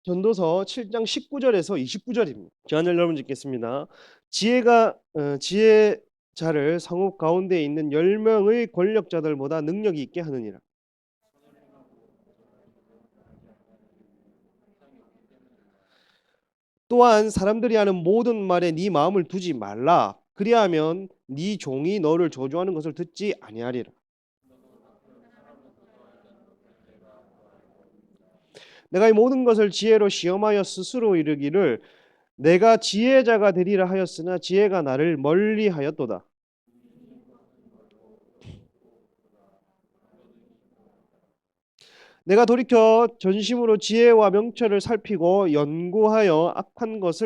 전도서 7장 19절에서 29절입니다. 제가 여러분 읽겠습니다. 지혜자를 성읍 가운데 있는 10명의 권력자들보다 능력이 있게 하느니라. 또한 사람들이 하는 모든 말에 네 마음을 두지 말라. 그리하면 네 종이 너를 저주하는 것을 듣지 아니하리라. 내가 이 모든 것을 지혜로 시험하여 스스로 이르기를 내가 지혜자가 되리라 하였으나 지혜가 나를 멀리하였도다. 내가 돌이켜 전심으로 지혜와 명철을 살피고 연구하여 악한 것이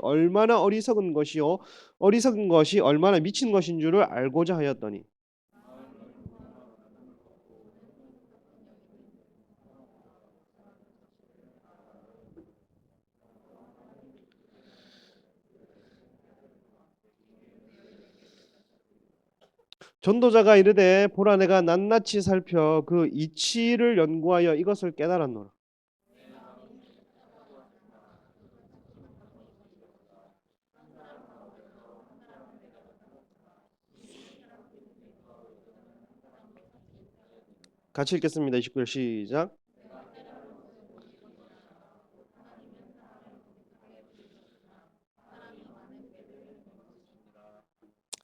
얼마나 어리석은 것이요 어리석은 것이 얼마나 미친 것인 줄을 알고자 하였더니 전도자가 이르되 보라 내가 낱낱이 살펴 그 이치를 연구하여 이것을 깨달았노라. 같이 읽겠습니다. 29절 시작.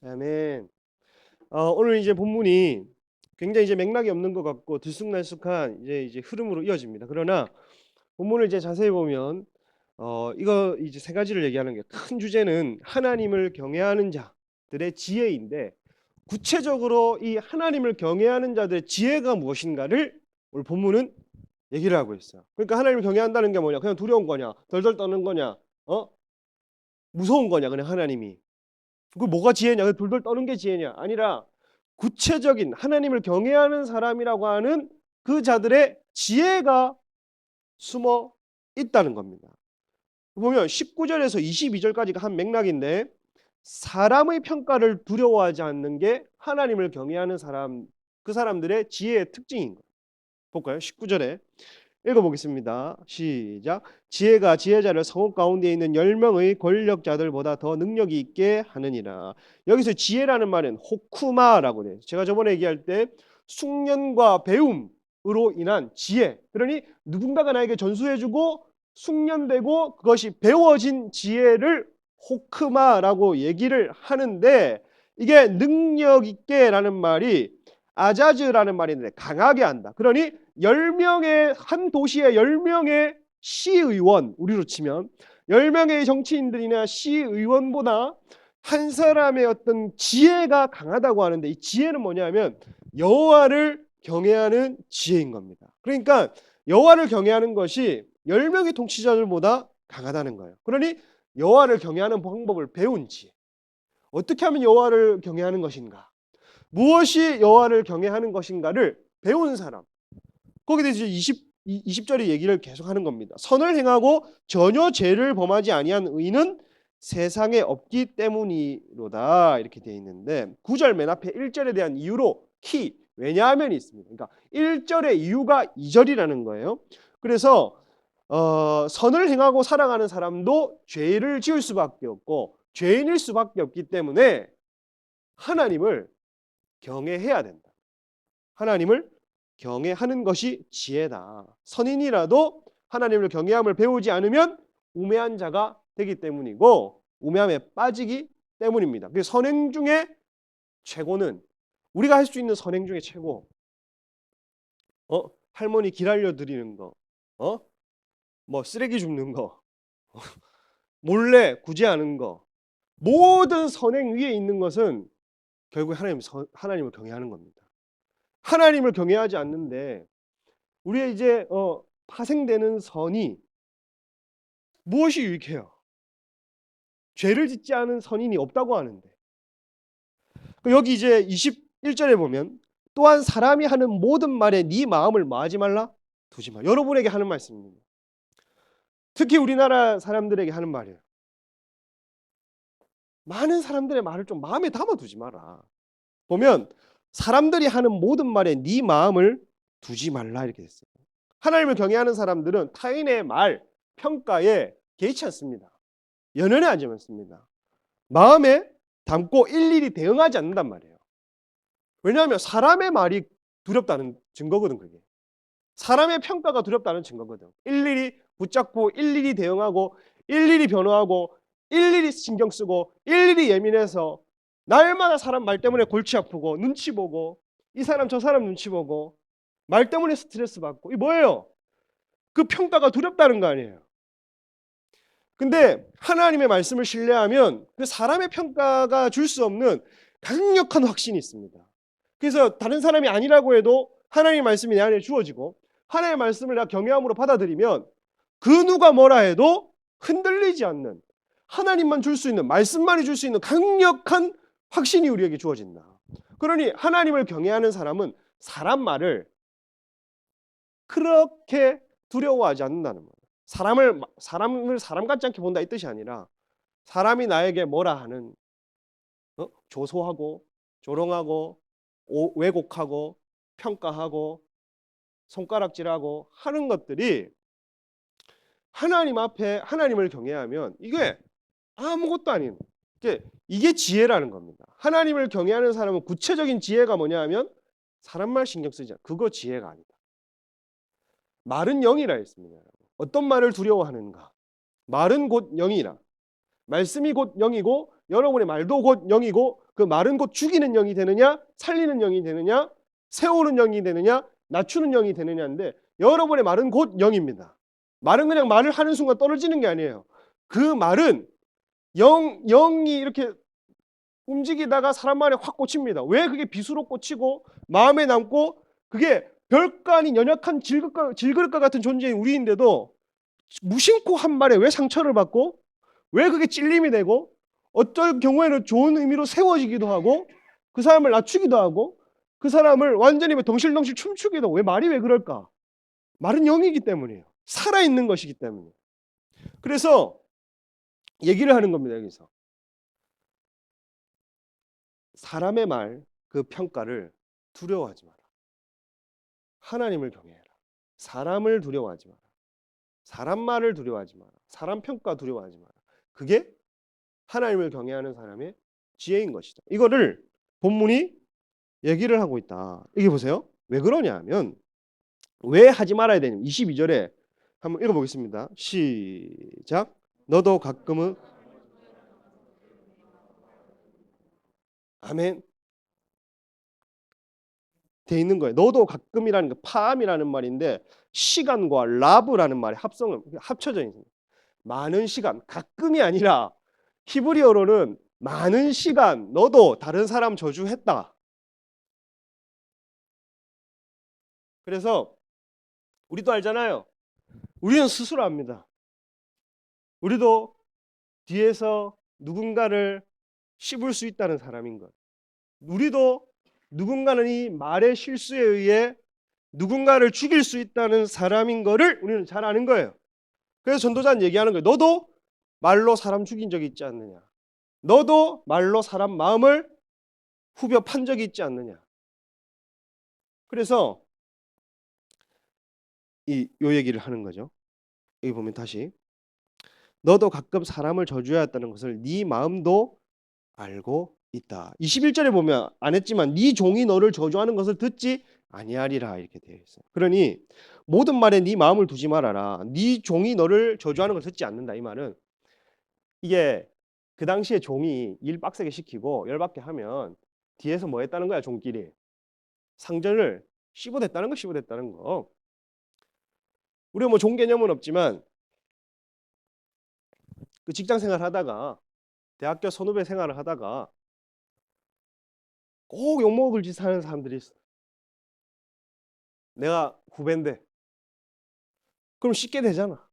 아멘. 오늘 이제 본문이 굉장히 이제 맥락이 없는 것 같고 들쑥날쑥한 이제 흐름으로 이어집니다. 그러나 본문을 이제 자세히 보면 이거 이제 세 가지를 얘기하는 게 큰 주제는 하나님을 경외하는 자들의 지혜인데 구체적으로 이 하나님을 경외하는 자들의 지혜가 무엇인가를 오늘 본문은 얘기를 하고 있어요. 그러니까 하나님을 경외한다는 게 뭐냐? 그냥 두려운 거냐? 덜덜 떠는 거냐? 무서운 거냐? 그냥 하나님이. 그 뭐가 지혜냐? 돌돌 떠는 게 지혜냐? 아니라 구체적인 하나님을 경외하는 사람이라고 하는 그 자들의 지혜가 숨어 있다는 겁니다. 보면 19절에서 22절까지가 한 맥락인데 사람의 평가를 두려워하지 않는 게 하나님을 경외하는 사람, 그 사람들의 지혜의 특징인 거예요. 볼까요? 19절에 읽어보겠습니다. 시작. 지혜가 지혜자를 성읍 가운데 있는 10명의 권력자들보다 더 능력이 있게 하느니라. 여기서 지혜라는 말은 호쿠마라고 돼요. 제가 저번에 얘기할 때 숙련과 배움으로 인한 지혜. 그러니 누군가가 나에게 전수해주고 숙련되고 그것이 배워진 지혜를 호크마라고 얘기를 하는데 이게 능력 있게라는 말이 아자즈라는 말인데 강하게 한다. 그러니 10명의 한 도시의 10명의 시의원, 우리로 치면 10명의 정치인들이나 시의원보다 한 사람의 어떤 지혜가 강하다고 하는데 이 지혜는 뭐냐면 여호와를 경외하는 지혜인 겁니다. 그러니까 여호와를 경외하는 것이 10명의 통치자들보다 강하다는 거예요. 그러니 여호와를 경외하는 방법을 배운 지혜. 어떻게 하면 여호와를 경외하는 것인가? 무엇이 여호와를 경외하는 것인가를 배운 사람. 거기에 대해서 20절의 얘기를 계속하는 겁니다. 선을 행하고 전혀 죄를 범하지 아니한 의는 세상에 없기 때문이로다 이렇게 되어 있는데 9절 맨 앞에 1절에 대한 이유로 왜냐하면이 있습니다. 그러니까 1절의 이유가 2절이라는 거예요. 그래서 선을 행하고 살아가는 사람도 죄를 지을 수밖에 없고 죄인일 수밖에 없기 때문에 하나님을 경외해야 된다. 하나님을 경외하는 것이 지혜다. 선인이라도 하나님을 경외함을 배우지 않으면 우매한 자가 되기 때문이고 우매함에 빠지기 때문입니다. 그 선행 중에 최고는 우리가 할 수 있는 선행 중에 최고. 할머니 길 알려드리는 거, 뭐 쓰레기 줍는 거, 몰래 구제하는 거, 모든 선행 위에 있는 것은 결국 하나님을 경외하는 겁니다. 하나님을 경외하지 않는데 우리의 이제 파생되는 선이 무엇이 유익해요? 죄를 짓지 않은 선인이 없다고 하는데 여기 이제 21절에 보면 또한 사람이 하는 모든 말에 네 마음을 뭐하지 말라? 두지 마. 여러분에게 하는 말씀입니다. 특히 우리나라 사람들에게 하는 말이에요. 많은 사람들의 말을 좀 마음에 담아두지 마라. 보면 사람들이 하는 모든 말에 네 마음을 두지 말라 이렇게 됐어요. 하나님을 경외하는 사람들은 타인의 말, 평가에 개의치 않습니다. 연연해 하지 않습니다. 마음에 담고 일일이 대응하지 않는단 말이에요. 왜냐하면 사람의 말이 두렵다는 증거거든, 그게. 사람의 평가가 두렵다는 증거거든. 일일이 붙잡고 일일이 대응하고 일일이 변호하고 일일이 신경 쓰고 일일이 예민해서 날마다 사람 말 때문에 골치 아프고 눈치 보고 이 사람 저 사람 눈치 보고 말 때문에 스트레스 받고 이 뭐예요? 그 평가가 두렵다는 거 아니에요. 근데 하나님의 말씀을 신뢰하면 그 사람의 평가가 줄 수 없는 강력한 확신이 있습니다. 그래서 다른 사람이 아니라고 해도 하나님의 말씀이 내 안에 주어지고 하나님의 말씀을 내가 경외함으로 받아들이면 그 누가 뭐라 해도 흔들리지 않는 하나님만 줄 수 있는 말씀만이 줄 수 있는 강력한 확신이 우리에게 주어진다. 그러니 하나님을 경외하는 사람은 사람 말을 그렇게 두려워하지 않는다는 거예요. 사람을 사람 같지 않게 본다 이 뜻이 아니라 사람이 나에게 뭐라 하는 조소하고 조롱하고 왜곡하고 평가하고 손가락질하고 하는 것들이 하나님 앞에 하나님을 경외하면 이게 아무것도 아닌 이게 지혜라는 겁니다. 하나님을 경외하는 사람은 구체적인 지혜가 뭐냐 하면 사람 말 신경 쓰지 않아. 그거 지혜가 아니다. 말은 영이라 했습니다. 어떤 말을 두려워하는가? 말은 곧 영이라. 말씀이 곧 영이고 여러분의 말도 곧 영이고 그 말은 곧 죽이는 영이 되느냐 살리는 영이 되느냐 세우는 영이 되느냐 낮추는 영이 되느냐인데 여러분의 말은 곧 영입니다. 말은 그냥 말을 하는 순간 떨어지는 게 아니에요. 그 말은 영이 이렇게 움직이다가 사람 말에 확 꽂힙니다. 왜 그게 비수로 꽂히고 마음에 남고 그게 별거 아닌 연약한 질그릇과 같은 존재인 우리인데도 무심코 한 말에 왜 상처를 받고 왜 그게 찔림이 되고 어떨 경우에는 좋은 의미로 세워지기도 하고 그 사람을 낮추기도 하고 그 사람을 완전히 덩실덩실 춤추기도 하고 왜 말이 왜 그럴까? 말은 영이기 때문이에요. 살아있는 것이기 때문에. 그래서 얘기를 하는 겁니다. 여기서. 사람의 말, 그 평가를 두려워하지 마라. 하나님을 경외해라. 사람을 두려워하지 마라. 사람 말을 두려워하지 마라. 사람 평가 두려워하지 마라. 그게 하나님을 경외하는 사람의 지혜인 것이다. 이거를 본문이 얘기를 하고 있다. 이게 보세요. 왜 그러냐 하면 왜 하지 말아야 되냐. 22절에 한번 읽어보겠습니다. 시작. 너도 가끔은 아멘 돼 있는 거예요. 너도 가끔이라는 게 파암이라는 말인데 시간과 라브라는 말이 합쳐져 있는 많은 시간, 가끔이 아니라 히브리어로는 많은 시간 너도 다른 사람 저주했다. 그래서 우리도 알잖아요. 우리는 스스로 압니다. 우리도 뒤에서 누군가를 씹을 수 있다는 사람인 것. 우리도 누군가는 이 말의 실수에 의해 누군가를 죽일 수 있다는 사람인 거를 우리는 잘 아는 거예요. 그래서 전도자는 얘기하는 거예요. 너도 말로 사람 죽인 적이 있지 않느냐. 너도 말로 사람 마음을 후벼 판 적이 있지 않느냐. 그래서 요 얘기를 하는 거죠. 여기 보면 다시 너도 가끔 사람을 저주하였다는 것을 네 마음도 알고 있다. 21절에 보면 안 했지만 네 종이 너를 저주하는 것을 듣지 아니하리라 이렇게 되어 있어요. 그러니 모든 말에 네 마음을 두지 말아라. 네 종이 너를 저주하는 걸 듣지 않는다. 이 말은 이게 그 당시에 종이 일 빡세게 시키고 열받게 하면 뒤에서 뭐 했다는 거야 종끼리. 상전을 씹어댔다는 거 씹어댔다는 거. 우리가 뭐 종 개념은 없지만 그 직장 생활 하다가 대학교 선후배 생활을 하다가 꼭 욕먹을 짓 하는 사람들이 있어. 내가 후배인데 그럼 씻게 되잖아.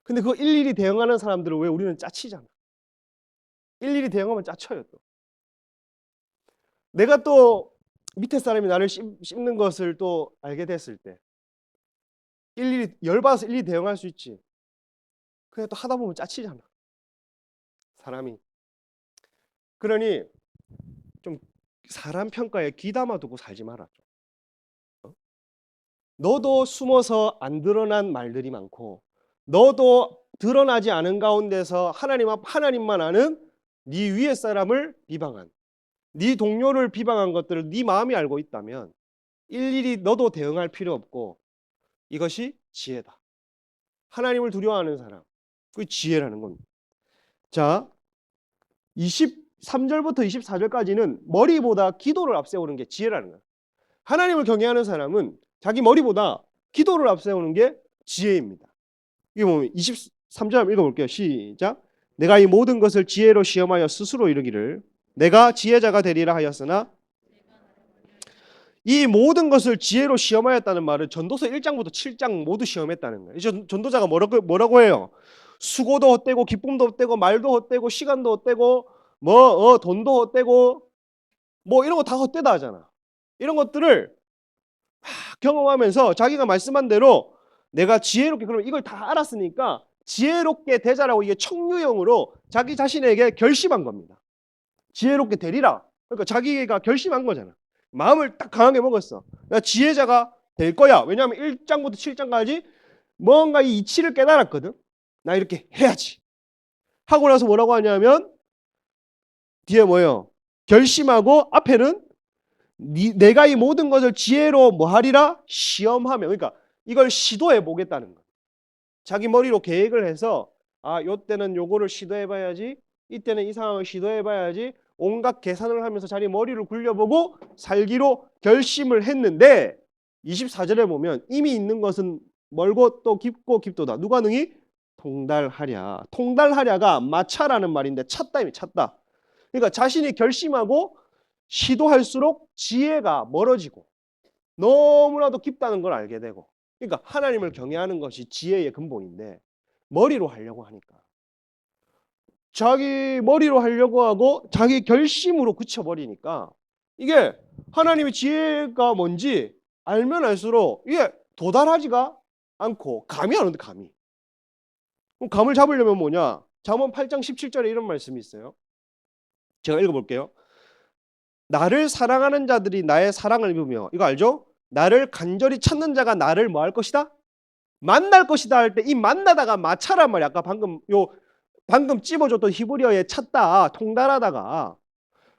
근데 그거 일일이 대응하는 사람들은 왜 우리는 짜치잖아. 일일이 대응하면 짜쳐요 또. 내가 또 밑에 사람이 나를 씹는 것을 또 알게 됐을 때 일일이 열받아서 일일이 대응할 수 있지. 그냥 또 하다 보면 짜치잖아. 사람이. 그러니 좀 사람 평가에 귀담아 두고 살지 마라. 너도 숨어서 안 드러난 말들이 많고 너도 드러나지 않은 가운데서 하나님만 아는 네 위의 사람을 비방한 네 동료를 비방한 것들을 네 마음이 알고 있다면 일일이 너도 대응할 필요 없고 이것이 지혜다. 하나님을 두려워하는 사람. 그 지혜라는 겁니다. 자, 23절부터 24절까지는 머리보다 기도를 앞세우는 게 지혜라는 거예요. 하나님을 경외하는 사람은 자기 머리보다 기도를 앞세우는 게 지혜입니다. 이게 보면 23절 한번 읽어볼게요. 시작. 내가 이 모든 것을 지혜로 시험하여 스스로 이르기를 내가 지혜자가 되리라 하였으나 이 모든 것을 지혜로 시험하였다는 말은 전도서 1장부터 7장 모두 시험했다는 거예요. 전도자가 뭐라고 해요? 수고도 헛되고 기쁨도 헛되고 말도 헛되고 시간도 헛되고 돈도 헛되고 뭐 이런 거 다 헛되다 하잖아. 이런 것들을 경험하면서 자기가 말씀한 대로 내가 지혜롭게 그러면 이걸 다 알았으니까 지혜롭게 되자라고 이게 청유형으로 자기 자신에게 결심한 겁니다. 지혜롭게 되리라. 그러니까 자기가 결심한 거잖아. 마음을 딱 강하게 먹었어. 나 지혜자가 될 거야. 왜냐하면 1장부터 7장까지 뭔가 이 이치를 깨달았거든. 나 이렇게 해야지. 하고 나서 뭐라고 하냐면 뒤에 뭐예요? 결심하고 앞에는 내가 이 모든 것을 지혜로 뭐 하리라? 시험하며. 그러니까 이걸 시도해 보겠다는 거예요. 자기 머리로 계획을 해서 요때는 요거를 시도해 봐야지. 이때는 이 상황을 시도해 봐야지. 온갖 계산을 하면서 자기 머리를 굴려보고 살기로 결심을 했는데 24절에 보면 이미 있는 것은 멀고 또 깊고 깊도다. 누가 능히 통달하랴. 통달하랴가 마차라는 말인데 찾다 이미 찾다. 그러니까 자신이 결심하고 시도할수록 지혜가 멀어지고 너무나도 깊다는 걸 알게 되고 그러니까 하나님을 경외하는 것이 지혜의 근본인데 머리로 하려고 하니까 자기 머리로 하려고 하고 자기 결심으로 그쳐버리니까 이게 하나님의 지혜가 뭔지 알면 알수록 이게 도달하지가 않고 감이 안 오는데 감이. 그럼 감을 잡으려면 뭐냐? 잠언 8장 17절에 이런 말씀이 있어요. 제가 읽어볼게요. 나를 사랑하는 자들이 나의 사랑을 입으며 이거 알죠? 나를 간절히 찾는 자가 나를 뭐 할 것이다? 만날 것이다 할 때 이 만나다가 마차란 말이야. 아까 방금 찝어줬던 히브리어에 찾다 통달하다가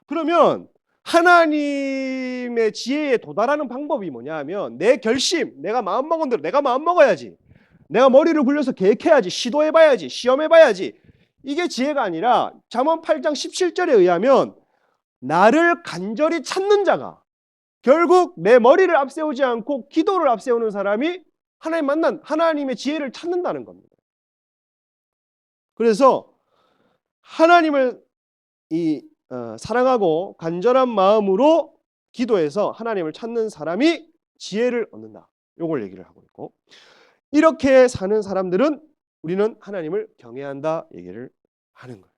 그러면 하나님의 지혜에 도달하는 방법이 뭐냐 하면 내 결심 내가 마음먹은 대로 내가 마음먹어야지 내가 머리를 굴려서 계획해야지 시도해봐야지 시험해봐야지 이게 지혜가 아니라 잠언 8장 17절에 의하면 나를 간절히 찾는 자가 결국 내 머리를 앞세우지 않고 기도를 앞세우는 사람이 하나님의 지혜를 찾는다는 겁니다. 그래서 하나님을 사랑하고 간절한 마음으로 기도해서 하나님을 찾는 사람이 지혜를 얻는다. 이걸 얘기를 하고 있고 이렇게 사는 사람들은 우리는 하나님을 경외한다 얘기를 하는 거예요.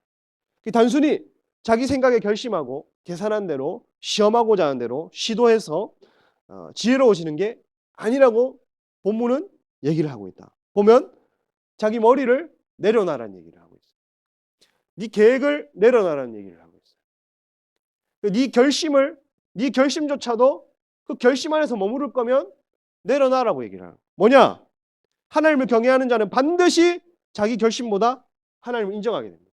단순히 자기 생각에 결심하고 계산한 대로 시험하고자 하는 대로 시도해서 지혜로워지는 게 아니라고 본문은 얘기를 하고 있다. 보면 자기 머리를 내려놔라는 얘기를 하고 있어요. 네 계획을 내려놔라는 얘기를 하고 있어요. 네 결심조차도 그 결심 안에서 머무를 거면 내려놔라고 얘기를 하는 거예요. 뭐냐? 하나님을 경외하는 자는 반드시 자기 결심보다 하나님을 인정하게 됩니다.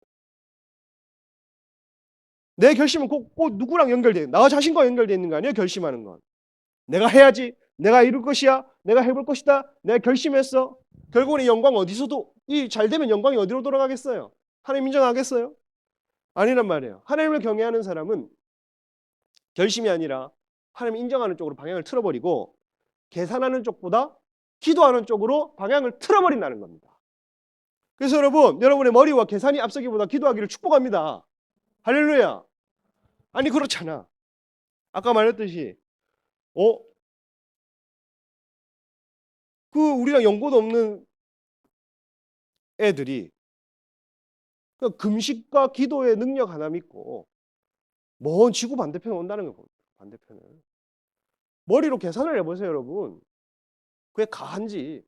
내 결심은 꼭 누구랑 연결돼 있는 나 자신과 연결되어 있는 거 아니에요. 결심하는 건 내가 해야지 내가 이룰 것이야 내가 해볼 것이다 내가 결심했어. 결국은 이 영광 어디서도 이 잘되면 영광이 어디로 돌아가겠어요? 하나님 인정하겠어요? 아니란 말이에요. 하나님을 경외하는 사람은 결심이 아니라 하나님 인정하는 쪽으로 방향을 틀어버리고 계산하는 쪽보다 기도하는 쪽으로 방향을 틀어버린다는 겁니다. 그래서 여러분의 머리와 계산이 앞서기보다 기도하기를 축복합니다. 할렐루야. 아니 그렇잖아. 아까 말했듯이 우리랑 연고도 없는 애들이 금식과 기도의 능력 하나 믿고 먼 지구 반대편에 온다는 거예요. 반대편에. 머리로 계산을 해보세요, 여러분. 그게 가한지.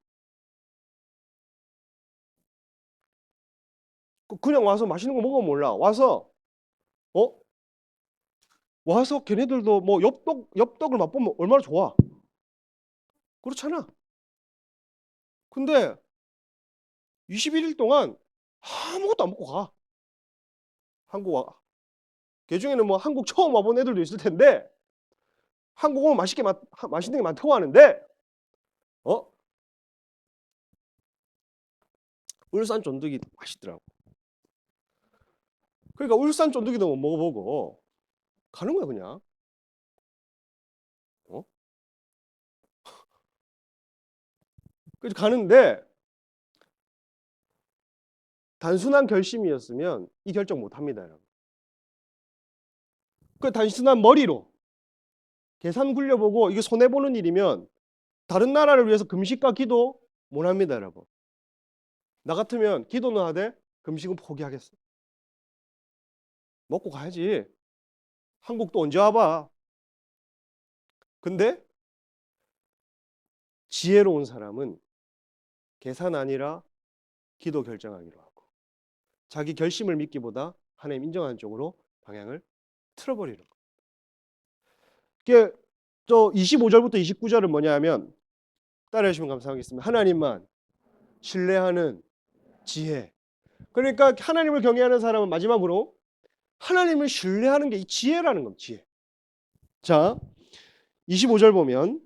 그냥 와서 맛있는 거 먹으면 몰라. 와서 걔네들도 뭐 엽떡을 맛보면 얼마나 좋아. 그렇잖아. 근데 21일 동안 아무것도 안 먹고 가. 한국 와. 걔중에는 뭐 한국 처음 와본 애들도 있을 텐데 한국 오면 맛있는 게 많다고 하는데 어? 울산 쫀득이 맛있더라고. 그러니까 울산 쫀득이도 못 먹어보고 가는 거야 그냥. 어? 그래서 가는데 단순한 결심이었으면 이 결정 못 합니다, 여러분. 그 단순한 머리로 계산 굴려보고 이게 손해보는 일이면 다른 나라를 위해서 금식과 기도 못 합니다, 여러분. 나 같으면 기도는 하되 금식은 포기하겠어. 먹고 가야지. 한국도 언제 와봐. 근데 지혜로운 사람은 계산 아니라 기도 결정하기로 하고 자기 결심을 믿기보다 하나님 인정하는 쪽으로 방향을 틀어버리는 거. 이게 저 25절부터 29절은 뭐냐 하면 따라해 주시면 감사하겠습니다. 하나님만 신뢰하는 지혜. 그러니까 하나님을 경외하는 사람은 마지막으로 하나님을 신뢰하는 게 이 지혜라는 겁니다. 지혜. 자, 25절 보면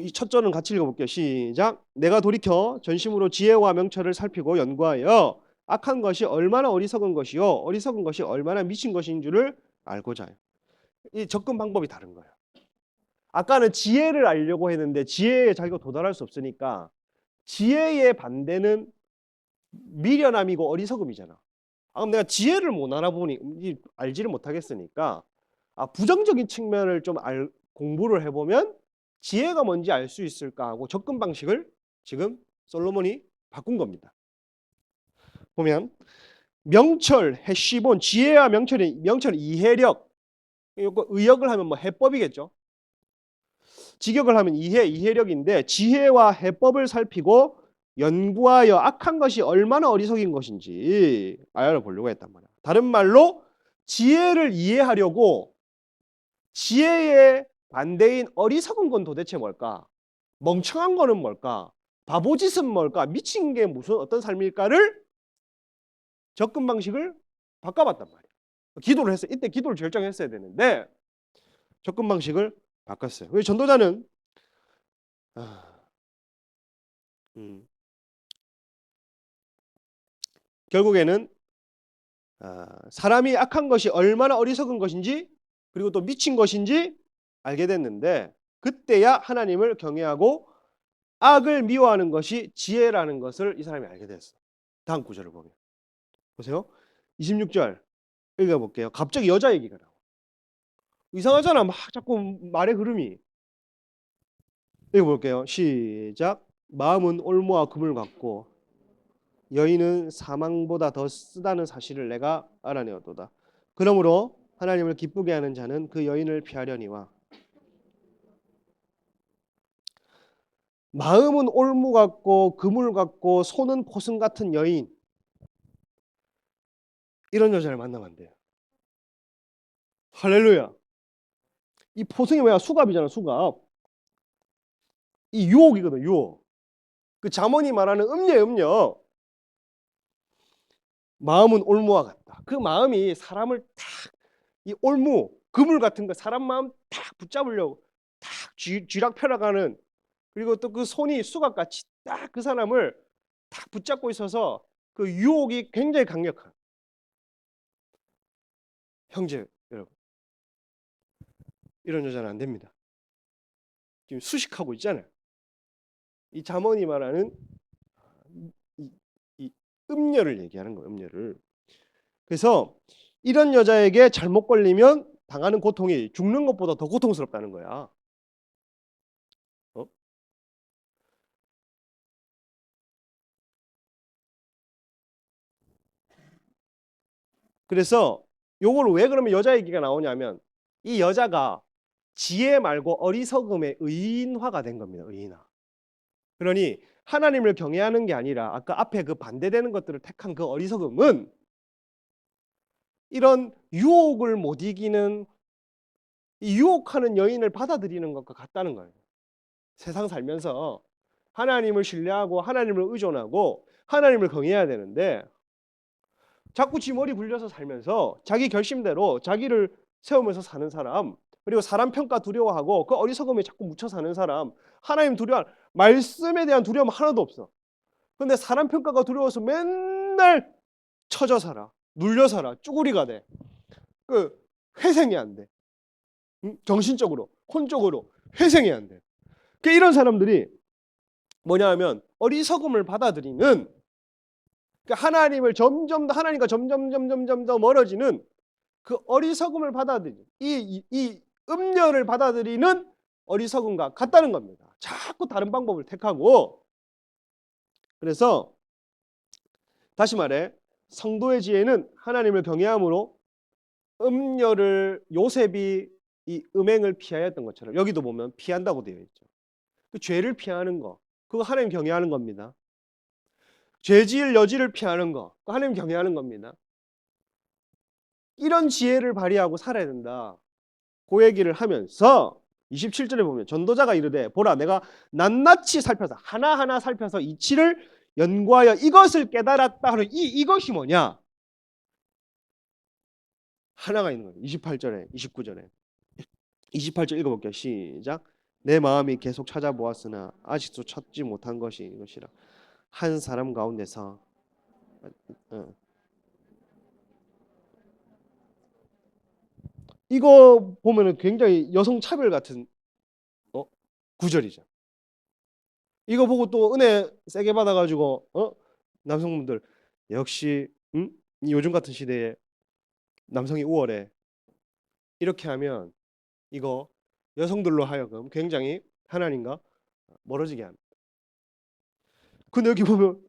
이 첫 절은 같이 읽어볼게요. 시작. 내가 돌이켜 전심으로 지혜와 명철을 살피고 연구하여 악한 것이 얼마나 어리석은 것이요 어리석은 것이 얼마나 미친 것인 줄을 알고자 해요. 이 접근 방법이 다른 거예요. 아까는 지혜를 알려고 했는데 지혜에 자기가 도달할 수 없으니까 지혜의 반대는 미련함이고 어리석음이잖아. 그럼 내가 지혜를 못 알아보니 알지를 못하겠으니까 부정적인 측면을 좀 공부를 해보면 지혜가 뭔지 알 수 있을까 하고 접근 방식을 지금 솔로몬이 바꾼 겁니다. 보면 명철, 해시본, 지혜와 명철은 이해력, 의역을 하면 뭐 해법이겠죠. 직역을 하면 이해력인데 지혜와 해법을 살피고 연구하여 악한 것이 얼마나 어리석인 것인지 알아보려고 했단 말이야. 다른 말로 지혜를 이해하려고 지혜의 반대인 어리석은 건 도대체 뭘까? 멍청한 거는 뭘까? 바보짓은 뭘까? 미친 게 무슨 어떤 삶일까를 접근 방식을 바꿔봤단 말이야. 기도를 했어요. 이때 기도를 결정했어야 되는데 접근 방식을 바꿨어요. 왜 전도자는 결국에는 사람이 악한 것이 얼마나 어리석은 것인지 그리고 또 미친 것인지 알게 됐는데 그때야 하나님을 경외하고 악을 미워하는 것이 지혜라는 것을 이 사람이 알게 됐어. 다음 구절을 보면 보세요. 26절 읽어볼게요. 갑자기 여자 얘기가 나와. 이상하잖아. 막 자꾸 말의 흐름이. 읽어볼게요. 시작. 마음은 올무와 금을 같고 여인은 사망보다 더 쓰다는 사실을 내가 알아내었도다. 그러므로 하나님을 기쁘게 하는 자는 그 여인을 피하려니와 마음은 올무 같고 그물 같고 손은 포승 같은 여인, 이런 여자를 만나면 안 돼요. 할렐루야. 이 포승이 뭐야? 수갑이잖아. 수갑. 이 유혹이거든. 유혹. 그 잠언이 말하는 음녀 음녀. 마음은 올무와 같다. 그 마음이 사람을 탁, 이 올무 그물 같은 거 사람 마음 탁 붙잡으려고 탁 쥐락펴락하는, 그리고 또 그 손이 수갑같이 딱 그 사람을 탁 붙잡고 있어서 그 유혹이 굉장히 강력한. 형제 여러분, 이런 여자는 안 됩니다. 지금 수식하고 있잖아요. 이 잠언이 말하는 이 음녀를 얘기하는 거예요. 음녀를. 그래서 이런 여자에게 잘못 걸리면 당하는 고통이 죽는 것보다 더 고통스럽다는 거야. 어? 그래서 요걸 왜 그러면 여자 얘기가 나오냐면 이 여자가 지혜 말고 어리석음의 의인화가 된 겁니다. 의인화. 그러니 하나님을 경외하는 게 아니라 아까 앞에 그 반대되는 것들을 택한 그 어리석음은 이런 유혹을 못 이기는, 이 유혹하는 여인을 받아들이는 것과 같다는 거예요. 세상 살면서 하나님을 신뢰하고 하나님을 의존하고 하나님을 경외해야 되는데 자꾸 지 머리 굴려서 살면서 자기 결심대로 자기를 세우면서 사는 사람, 그리고 사람 평가 두려워하고 그 어리석음에 자꾸 묻혀 사는 사람, 하나님 두려워, 말씀에 대한 두려움 하나도 없어. 근데 사람 평가가 두려워서 맨날 처져 살아, 눌려 살아, 쭈구리가 돼. 그 회생이 안 돼. 정신적으로, 혼적으로 회생이 안 돼. 이런 사람들이 뭐냐 하면 어리석음을 받아들이는, 하나님을 점점 더 하나님과 점점 더 멀어지는 그 어리석음을 받아들이는 이 음녀를 받아들이는 어리석음과 같다는 겁니다. 자꾸 다른 방법을 택하고. 그래서 다시 말해 성도의 지혜는 하나님을 경외함으로 음녀를 요셉이 이 음행을 피하였던 것처럼 여기도 보면 피한다고 되어 있죠. 그 죄를 피하는 거, 그거 하나님 경외하는 겁니다. 죄지을 여지를 피하는 거, 그거 하나님 경외하는 겁니다. 이런 지혜를 발휘하고 살아야 된다. 그 얘기를 하면서 27절에 보면 전도자가 이르되 보라 내가 낱낱이 살펴서 하나하나 살펴서 이치를 연구하여 이것을 깨달았다 하는 이것이 뭐냐? 하나가 있는 거예요. 28절에 29절에 28절 읽어볼게요. 시작. 내 마음이 계속 찾아보았으나 아직도 찾지 못한 것이 이것이라. 한 사람 가운데서 이거 보면은 굉장히 여성 차별 같은 구절이죠. 이거 보고 또 은혜 세게 받아가지고 남성분들 역시 요즘 같은 시대에 남성이 우월해 이렇게 하면 이거 여성들로 하여금 굉장히 하나님과 멀어지게 합니다. 근데 여기 보면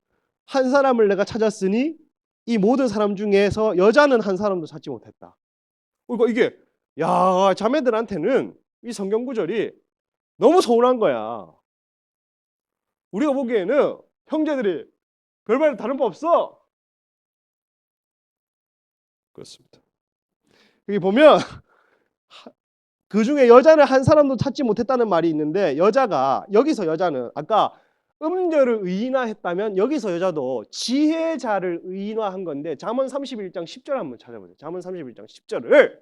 한 사람을 내가 찾았으니 이 모든 사람 중에서 여자는 한 사람도 찾지 못했다. 그러니까 이게 야 자매들한테는 이 성경 구절이 너무 서운한 거야. 우리가 보기에는 형제들이 별반 다른 법 없어. 그렇습니다. 여기 보면 그 중에 여자는 한 사람도 찾지 못했다는 말이 있는데 여기서 여자는 아까 음녀를 의인화했다면 여기서 여자도 지혜자를 의인화한 건데 잠언 31장 10절 한번 찾아보세요. 잠언 31장 10절을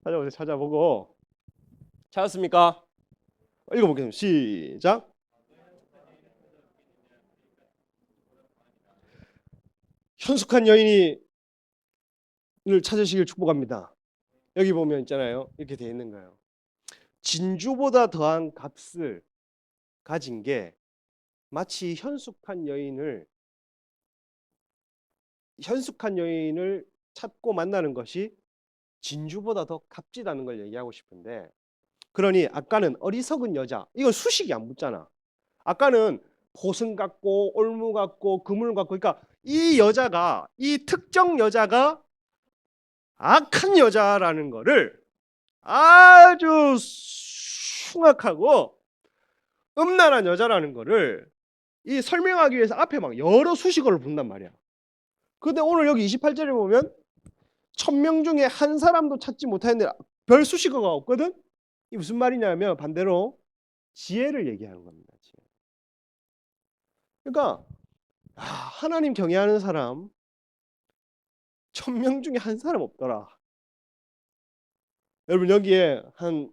찾아보세요. 찾아보고 찾았습니까? 읽어보겠습니다. 시작. 현숙한 여인을 찾으시길 축복합니다. 여기 보면 있잖아요. 이렇게 되어 있는 거예요. 진주보다 더한 값을 가진 게 마치 현숙한 여인을 찾고 만나는 것이 진주보다 더 값지다는 걸 얘기하고 싶은데, 그러니 아까는 어리석은 여자, 이건 수식이 안 붙잖아. 아까는 포승 같고 올무 같고 그물 같고, 그러니까 이 특정 여자가 악한 여자라는 거를 아주 흉악하고 음란한 여자라는 거를 이 설명하기 위해서 앞에 막 여러 수식어를 bun단 말이야. 근데 오늘 여기 28절에 보면 1000명 중에 한 사람도 찾지 못하는데 별 수식어가 없거든. 이 무슨 말이냐면 반대로 지혜를 얘기하는 겁니다. 지혜. 그러니까 하나님 경외하는 사람 1000명 중에 한 사람 없더라. 여러분 여기에 한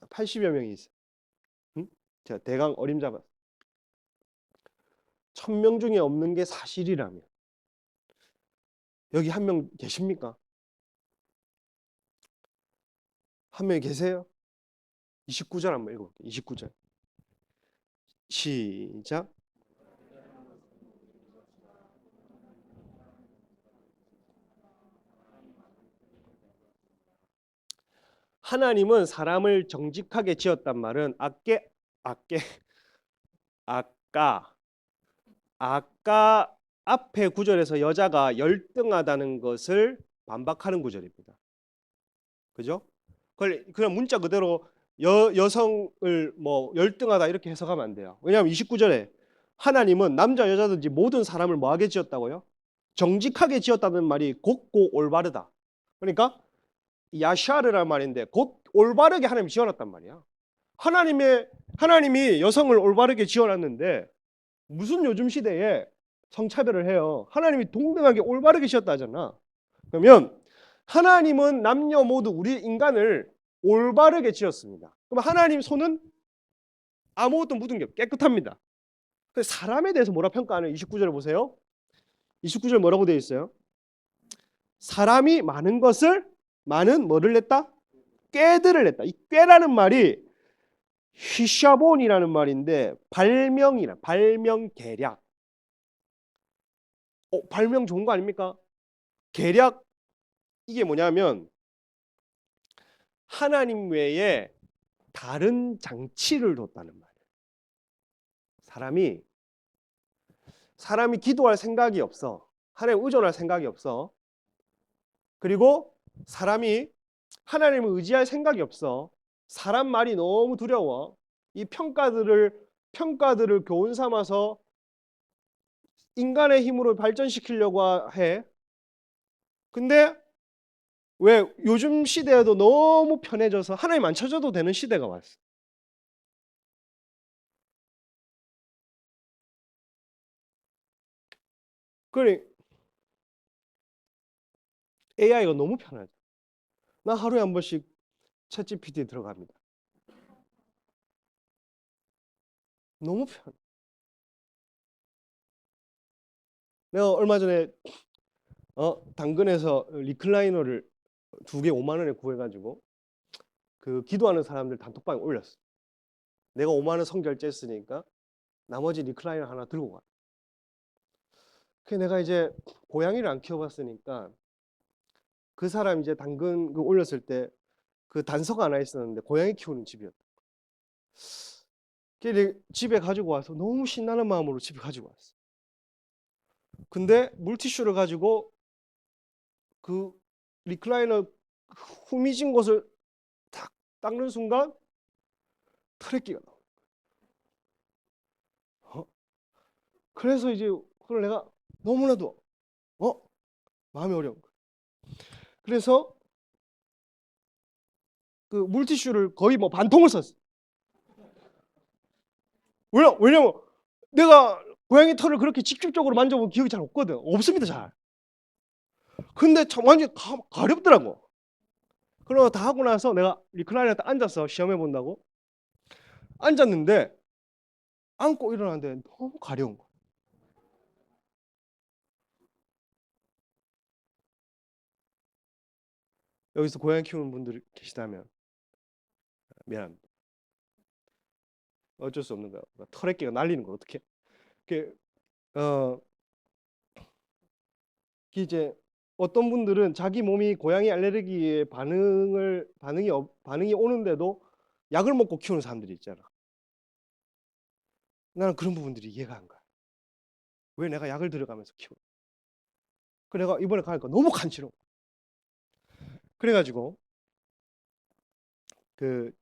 80여 명이 있어요. 제가 대강 어림잡아 1000명 중에 없는 게 사실이라면 여기 한 명 계십니까? 한 명 계세요? 29절 한번 읽어볼게요. 29절 시작. 하나님은 사람을 정직하게 지었단 말은 아까 앞에 구절에서 여자가 열등하다는 것을 반박하는 구절입니다. 그죠? 그걸 그냥 문자 그대로 여성을 뭐 열등하다 이렇게 해석하면 안 돼요. 왜냐하면 29절에 하나님은 남자 여자든지 모든 사람을 뭐하게 지었다고요? 정직하게 지었다는 말이 곧고 올바르다. 그러니까 야샤르란 말인데 곧 올바르게 하나님이 지어놨단 말이야. 하나님이 여성을 올바르게 지어놨는데 무슨 요즘 시대에 성차별을 해요? 하나님이 동등하게 올바르게 지었다 하잖아. 그러면 하나님은 남녀 모두 우리 인간을 올바르게 지었습니다. 그럼 하나님 손은 아무것도 묻은 게 깨끗합니다. 사람에 대해서 뭐라 평가하는 29절을 보세요. 29절 뭐라고 되어 있어요? 사람이 많은 뭐를 냈다? 꾀들을 냈다. 이 꾀라는 말이 히샤본이라는 말인데 발명 계략. 발명 좋은 거 아닙니까? 계략 이게 뭐냐면 하나님 외에 다른 장치를 뒀다는 말이에요. 사람이 기도할 생각이 없어. 하나님 의존할 생각이 없어. 그리고 사람이 하나님을 의지할 생각이 없어. 사람 말이 너무 두려워. 이 평가들을 교훈 삼아서 인간의 힘으로 발전시키려고 해. 근데 왜 요즘 시대에도 너무 편해져서 하나님 안 찾아도 되는 시대가 왔어. 그래 AI가 너무 편하죠. 나 하루에 한 번씩 챗GPT에 들어갑니다. 너무 편. 내가 얼마 전에 당근에서 리클라이너를 2개 5만 원에 구해가지고 그 기도하는 사람들 단톡방에 올렸어. 내가 5만 원 성결제했으니까 나머지 리클라이너 하나 들고 가. 그 내가 이제 고양이를 안 키워봤으니까 그 사람 이제 당근 그 올렸을 때 그 단서가 하나 있었는데 고양이 키우는 집이었다. 걔 집에 가지고 와서 너무 신나는 마음으로 집에 가지고 왔어. 근데 물티슈를 가지고 그 리클라이너 후미진 곳을 탁 닦는 순간 트래끼가 나와. 그래서 이제 그걸 내가 너무나도 마음이 어려운 거야. 그래서 그 물티슈를 거의 뭐 반통을 썼어. 왜냐면 내가 고양이 털을 그렇게 직접적으로 만져본 기억이 잘 없거든. 없습니다, 잘. 근데 완전히 가렵더라고. 그러고 다 하고 나서 내가 리클라이너에 앉아서 시험해 본다고 앉았는데 앉고 일어났는데 너무 가려운 거야. 여기서 고양이 키우는 분들이 계시다면 미안합니다. 어쩔 수 없는 거야. 털의 끼가 날리는 거 어떻게? 이제 어떤 분들은 자기 몸이 고양이 알레르기에 반응이 오는데도 약을 먹고 키우는 사람들이 있잖아. 나는 그런 부분들이 이해가 안 가. 왜 내가 약을 들어가면서 키워? 그 내가 이번에 가니까 너무 간지러워. 그래가지고 그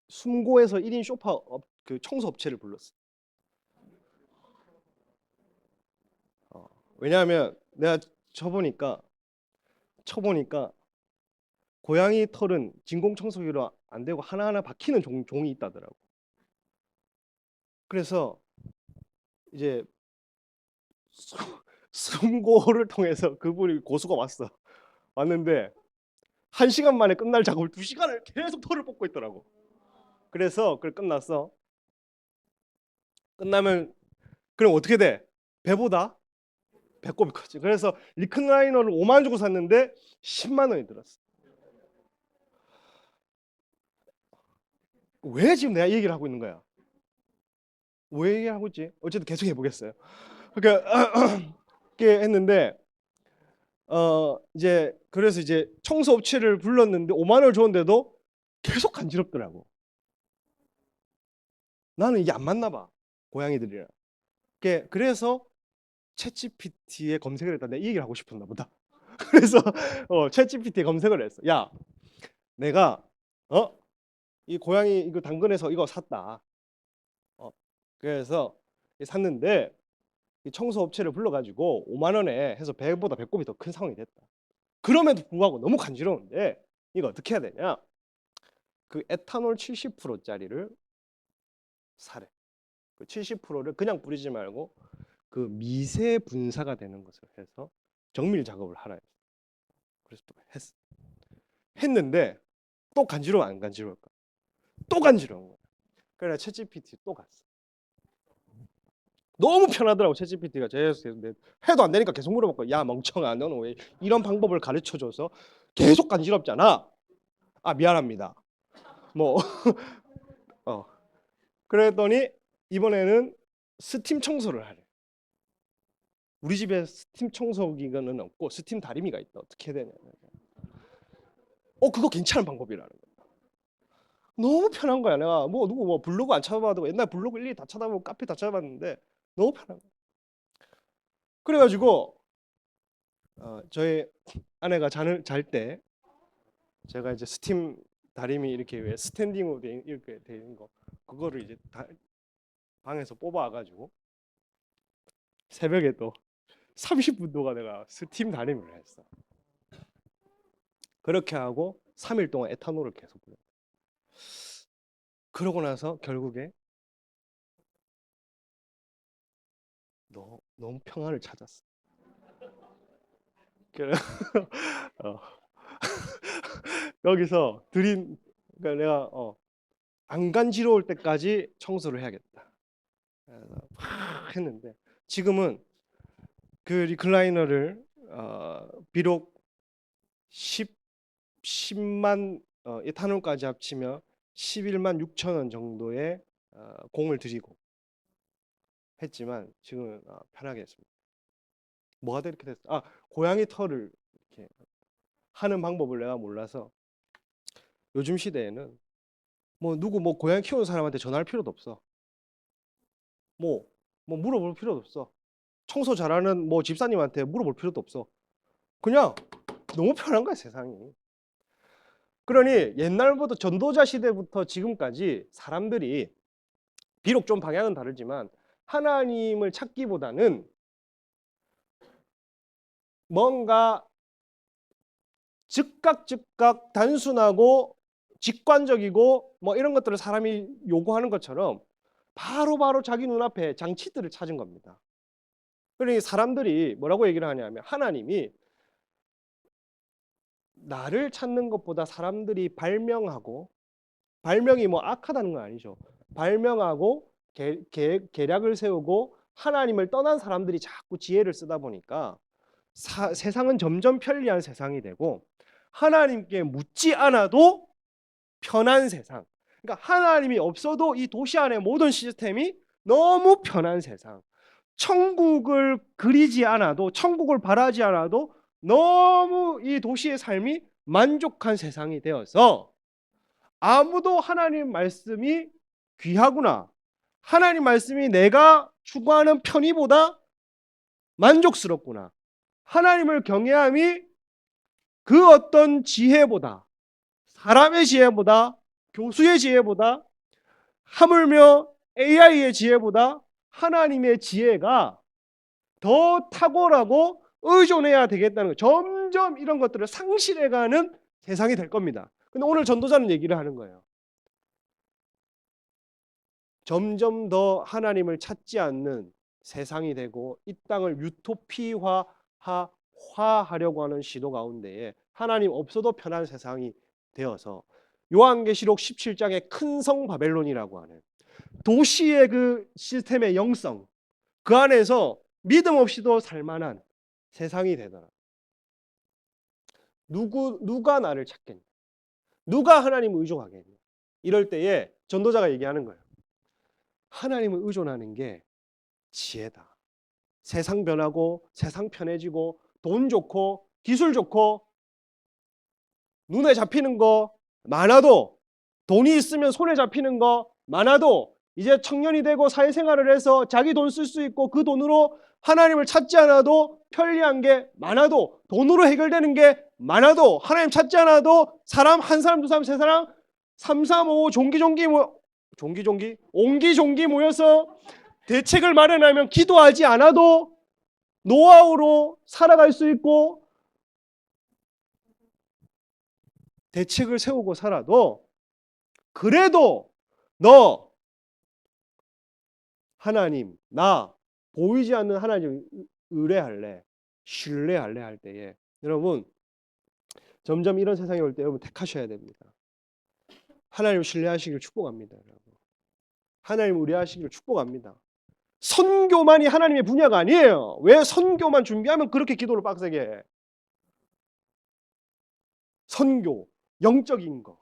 숨고에서 1인 쇼파 그 청소 업체를 불렀어. 왜냐하면 내가 쳐보니까 고양이 털은 진공 청소기로 안 되고 하나하나 박히는 종이 있다더라고. 그래서 이제 숨고를 통해서 그분이 고수가 왔는데 1시간 만에 끝날 작업을 2시간을 계속 털을 뽑고 있더라고. 그래서 그걸 끝났어. 끝나면 그럼 어떻게 돼? 배보다 배꼽이 커지. 그래서 리클라이너를 5만 원 주고 샀는데 10만 원이 들었어. 왜 지금 내가 이 얘기를 하고 있는 거야? 왜 얘기하고 있지? 어쨌든 계속 해보겠어요. 그러니까 이렇게 했는데 그래서 이제 청소 업체를 불렀는데 5만 원을 줬는데도 계속 간지럽더라고. 나는 이게 안 맞나 봐. 고양이들이랑. 그래서 챗GPT에 검색을 했다. 내가 이 얘기를 하고 싶었나 보다. 그래서 챗GPT에 검색을 했어. 야, 내가 이 고양이 이거 당근에서 이거 샀다. 그래서 샀는데 이 청소 업체를 불러가지고 5만 원에 해서 배보다 배꼽이 더 큰 상황이 됐다. 그럼에도 불구하고 너무 간지러운데 이거 어떻게 해야 되냐? 그 에탄올 70%짜리를 사래. 그 70%를 그냥 뿌리지 말고 그 미세 분사가 되는 것을 해서 정밀 작업을 하라 했어. 그래서 또 했는데 또 간지러워 안 간지러울까? 또 간지러운 거야. 그래 챗GPT 또 갔어. 너무 편하더라고 챗GPT가. 해도 안 되니까 계속 물어볼 거야. 야 멍청아, 너는 왜 이런 방법을 가르쳐줘서 계속 간지럽잖아. 아 미안합니다. 뭐 그랬더니 이번에는 스팀 청소를 하래. 우리 집에 스팀 청소기는 없고 스팀 다리미가 있다. 어떻게 해야 되냐. 그거 괜찮은 방법이라는 거야. 너무 편한 거야. 내가 뭐 누구 뭐 블로그 안 찾아봐도 옛날 블로그 일일이 다 찾아보고 카페 다 찾아봤는데 너무 편한 거야. 그래가지고 저희 아내가 잘 때 제가 이제 스팀 다리미 이렇게 왜 스탠딩으로 이렇게 돼 있는 거 그거를 이제 방에서 뽑아가지고 새벽에 또 30분 동안 내가 스팀 다리미를 했어. 그렇게 하고 3일 동안 에탄올을 계속 뿌려. 그러고 나서 결국에 너무 평화를 찾았어. 어. 여기서 그러니까 내가 안 간지러울 때까지 청소를 해야겠다. 그래서 막 했는데 지금은 그 리클라이너를 비록 10만 에탄올까지 합치면 11만 6천 원 정도의 공을 들이고 했지만 지금은 편하게 했습니다. 뭐가 이렇게 됐어? 고양이 털을 이렇게 하는 방법을 내가 몰라서 요즘 시대에는 뭐 누구 뭐 고양이 키우는 사람한테 전화할 필요도 없어. 뭐 물어볼 필요도 없어. 청소 잘하는 뭐 집사님한테 물어볼 필요도 없어. 그냥 너무 편한 거야 세상이. 그러니 옛날부터 전도자 시대부터 지금까지 사람들이 비록 좀 방향은 다르지만 하나님을 찾기보다는 뭔가 즉각 단순하고 직관적이고 뭐 이런 것들을 사람이 요구하는 것처럼 바로바로 자기 눈앞에 장치들을 찾은 겁니다. 그러니 사람들이 뭐라고 얘기를 하냐면 하나님이 나를 찾는 것보다 사람들이 발명이 뭐 악하다는 건 아니죠. 발명하고 계략을 세우고 하나님을 떠난 사람들이 자꾸 지혜를 쓰다 보니까 세상은 점점 편리한 세상이 되고 하나님께 묻지 않아도 편한 세상. 그러니까 하나님이 없어도 이 도시 안의 모든 시스템이 너무 편한 세상. 천국을 그리지 않아도 천국을 바라지 않아도 너무 이 도시의 삶이 만족한 세상이 되어서 아무도 하나님 말씀이 귀하구나. 하나님 말씀이 내가 추구하는 편의보다 만족스럽구나. 하나님을 경외함이 그 어떤 지혜보다 사람의 지혜보다 교수의 지혜보다 하물며 AI의 지혜보다 하나님의 지혜가 더 탁월하고 의존해야 되겠다는 거. 점점 이런 것들을 상실해가는 세상이 될 겁니다. 근데 오늘 전도자는 얘기를 하는 거예요. 점점 더 하나님을 찾지 않는 세상이 되고 이 땅을 유토피화하려고 하는 시도 가운데에 하나님 없어도 편한 세상이 되어서 요한계시록 17장의 큰 성 바벨론이라고 하는 도시의 그 시스템의 영성 그 안에서 믿음 없이도 살만한 세상이 되더라. 누가 나를 찾겠냐? 누가 하나님을 의존하겠냐? 이럴 때에 전도자가 얘기하는 거예요. 하나님을 의존하는 게 지혜다. 세상 변하고 세상 편해지고 돈 좋고 기술 좋고 눈에 잡히는 거 많아도 돈이 있으면 손에 잡히는 거 많아도 이제 청년이 되고 사회생활을 해서 자기 돈 쓸 수 있고 그 돈으로 하나님을 찾지 않아도 편리한 게 많아도 돈으로 해결되는 게 많아도 하나님 찾지 않아도 사람 한 사람 두 사람 세 사람 3, 4, 5 옹기종기 모여서 대책을 마련하면 기도하지 않아도 노하우로 살아갈 수 있고 대책을 세우고 살아도 그래도 너 하나님, 나 보이지 않는 하나님 의뢰할래, 신뢰할래 할 때에 여러분 점점 이런 세상에 올 때 여러분 택하셔야 됩니다. 하나님 신뢰하시기를 축복합니다. 여러분. 하나님 의뢰하시기를 축복합니다. 선교만이 하나님의 분야가 아니에요. 왜 선교만 준비하면 그렇게 기도를 빡세게 해? 선교, 영적인 거,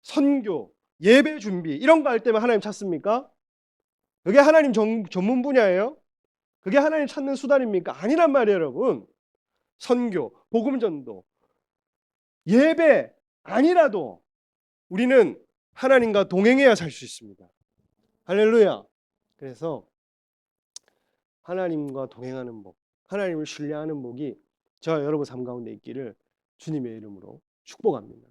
선교, 예배 준비 이런 거 할 때만 하나님 찾습니까? 그게 하나님 전문 분야예요? 그게 하나님 찾는 수단입니까? 아니란 말이에요, 여러분. 선교, 복음 전도, 예배 아니라도 우리는 하나님과 동행해야 살 수 있습니다. 할렐루야. 그래서 하나님과 동행하는 복, 하나님을 신뢰하는 복이 저와 여러분 삶 가운데 있기를 주님의 이름으로 축복합니다.